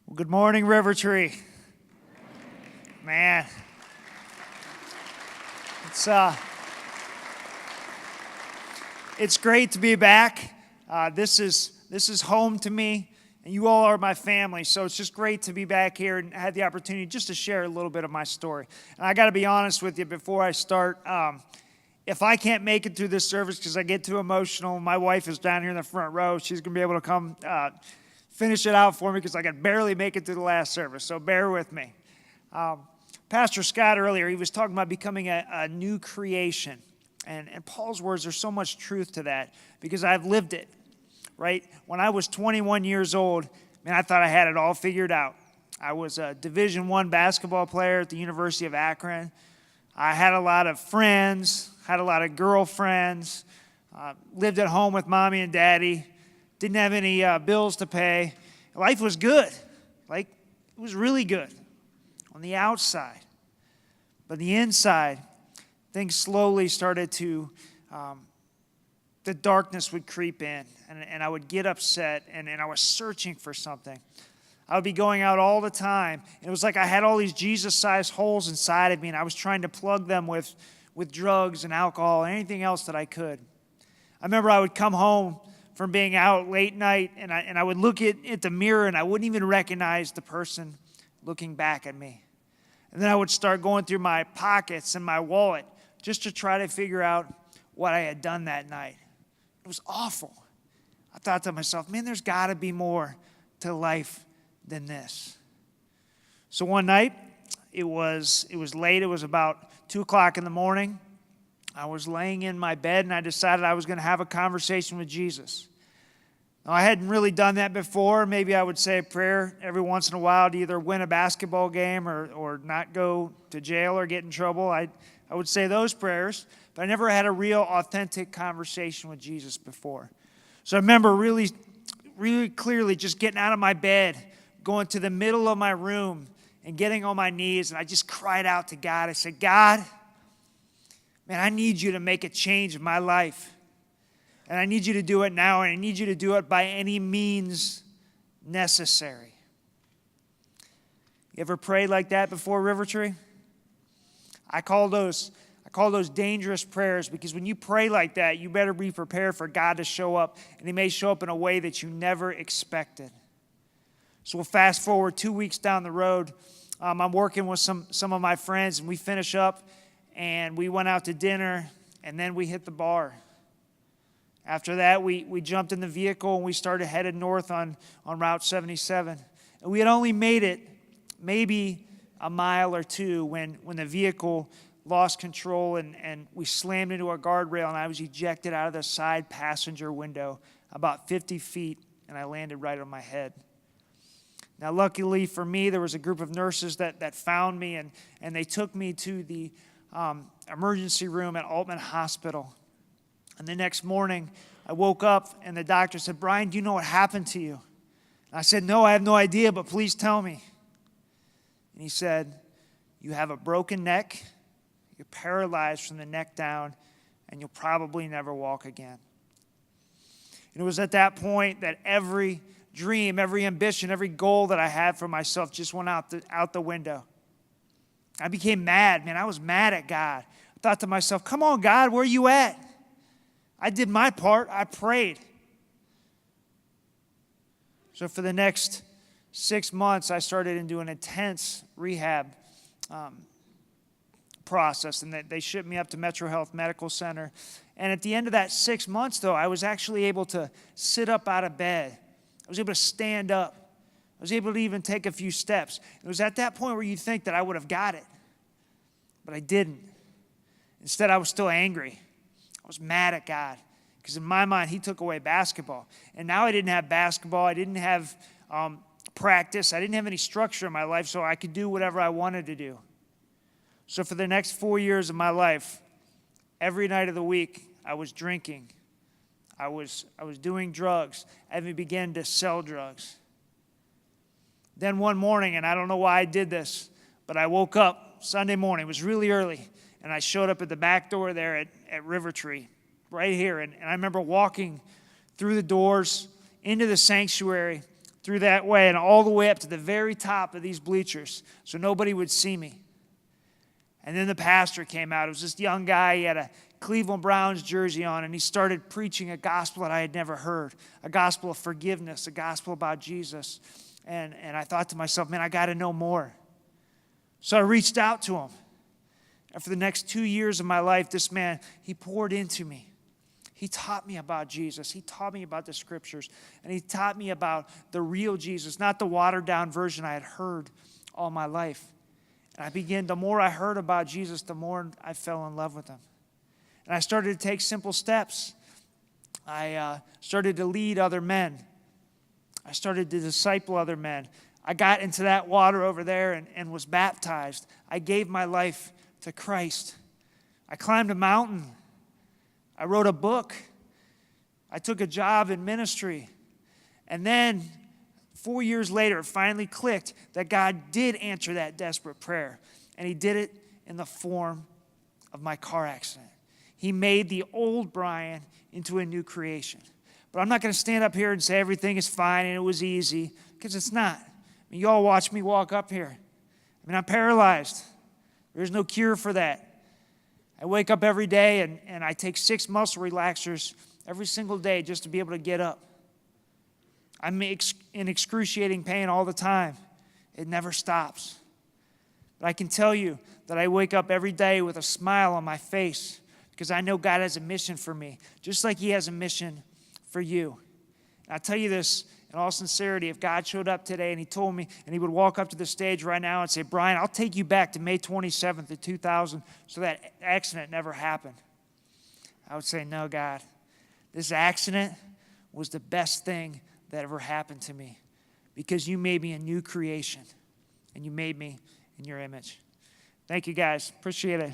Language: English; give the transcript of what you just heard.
Well, good morning, RiverTree. Man, it's great to be back. This is home to me, and you all are my family. So it's just great to be back here and have the opportunity just to share a little bit of my story. And I got to be honest with you before I start. If I can't make it through this service because I get too emotional, my wife is down here in the front row. She's going to be able to come finish it out for me because I could barely make it through the last service. So bear with me. Pastor Scott earlier, he was talking about becoming a new creation. And Paul's words, there's so much truth to that because I've lived it, right? When I was 21 years old, man, I thought I had it all figured out. I was a Division I basketball player at the University of Akron. I had a lot of friends, had a lot of girlfriends, lived at home with mommy and daddy, didn't have any bills to pay. Life was good. Like, it was really good on the outside. But the inside, things slowly started to, the darkness would creep in, and I would get upset, and I was searching for something. I would be going out all the time, and it was like I had all these Jesus-sized holes inside of me, and I was trying to plug them with drugs and alcohol and anything else that I could. I remember I would come home from being out late night, and I would look at the mirror, and I wouldn't even recognize the person looking back at me. And then I would start going through my pockets and my wallet just to try to figure out what I had done that night. It was awful. I thought to myself, man, there's got to be more to life than this. So one night, it was late. It was about 2 o'clock in the morning. I was laying in my bed, and I decided I was going to have a conversation with Jesus. Now, I hadn't really done that before. Maybe I would say a prayer every once in a while to either win a basketball game or not go to jail or get in trouble. I would say those prayers, but I never had a real authentic conversation with Jesus before. So I remember really, really clearly just getting out of my bed, going to the middle of my room and getting on my knees, and I just cried out to God. I said, God, man, I need you to make a change in my life. And I need you to do it now, and I need you to do it by any means necessary. You ever prayed like that before, RiverTree? I call those dangerous prayers because when you pray like that, you better be prepared for God to show up, and He may show up in a way that you never expected. So we'll fast forward 2 weeks down the road. I'm working with some of my friends, and we finish up, and we went out to dinner, and then we hit the bar. After that, we jumped in the vehicle, and we started headed north on Route 77. And we had only made it maybe a mile or two when the vehicle lost control, and we slammed into a guardrail, and I was ejected out of the side passenger window about 50 feet, and I landed right on my head. Now, luckily for me, there was a group of nurses that found me, and they took me to the emergency room at Altman Hospital. And the next morning, I woke up, and the doctor said, Brian, do you know what happened to you? And I said, no, I have no idea, but please tell me. And he said, you have a broken neck, you're paralyzed from the neck down, and you'll probably never walk again. And it was at that point that every dream, every ambition, every goal that I had for myself just went out the window. I became mad, man. I was mad at God. I thought to myself, come on, God, where are you at? I did my part. I prayed. So for the next 6 months, I started into an intense rehab process, and they shipped me up to Metro Health Medical Center. And at the end of that 6 months, though, I was actually able to sit up out of bed. I was able to stand up. I was able to even take a few steps. It was at that point where you'd think that I would have got it, but I didn't. Instead, I was still angry. I was mad at God because in my mind, He took away basketball. And now I didn't have basketball. I didn't have practice. I didn't have any structure in my life, so I could do whatever I wanted to do. So for the next 4 years of my life, every night of the week, I was drinking. I was doing drugs. I even began to sell drugs. Then one morning, and I don't know why I did this, but I woke up Sunday morning. It was really early, and I showed up at the back door there at RiverTree, right here. And I remember walking through the doors into the sanctuary, through that way and all the way up to the very top of these bleachers so nobody would see me. And then the pastor came out. It was this young guy. He had a Cleveland Browns jersey on, and he started preaching a gospel that I had never heard, a gospel of forgiveness, a gospel about Jesus. And I thought to myself, man, I got to know more. So I reached out to him. And for the next 2 years of my life, this man, he poured into me. He taught me about Jesus. He taught me about the scriptures. And he taught me about the real Jesus, not the watered-down version I had heard all my life. And the more I heard about Jesus, the more I fell in love with him. And I started to take simple steps. I started to lead other men. I started to disciple other men. I got into that water over there and was baptized. I gave my life to Christ. I climbed a mountain. I wrote a book. I took a job in ministry. And then 4 years later, it finally clicked that God did answer that desperate prayer. And he did it in the form of my car accident. He made the old Brian into a new creation. But I'm not going to stand up here and say everything is fine and it was easy, because it's not. I mean, you all watch me walk up here. I mean, I'm paralyzed. There's no cure for that. I wake up every day and I take 6 muscle relaxers every single day just to be able to get up. I'm in excruciating pain all the time. It never stops. But I can tell you that I wake up every day with a smile on my face because I know God has a mission for me, just like he has a mission for you. And I tell you this in all sincerity, if God showed up today and he told me, and he would walk up to the stage right now and say, Brian, I'll take you back to May 27th of 2000 so that accident never happened, I would say, no, God, this accident was the best thing that ever happened to me because you made me a new creation and you made me in your image. Thank you, guys. Appreciate it.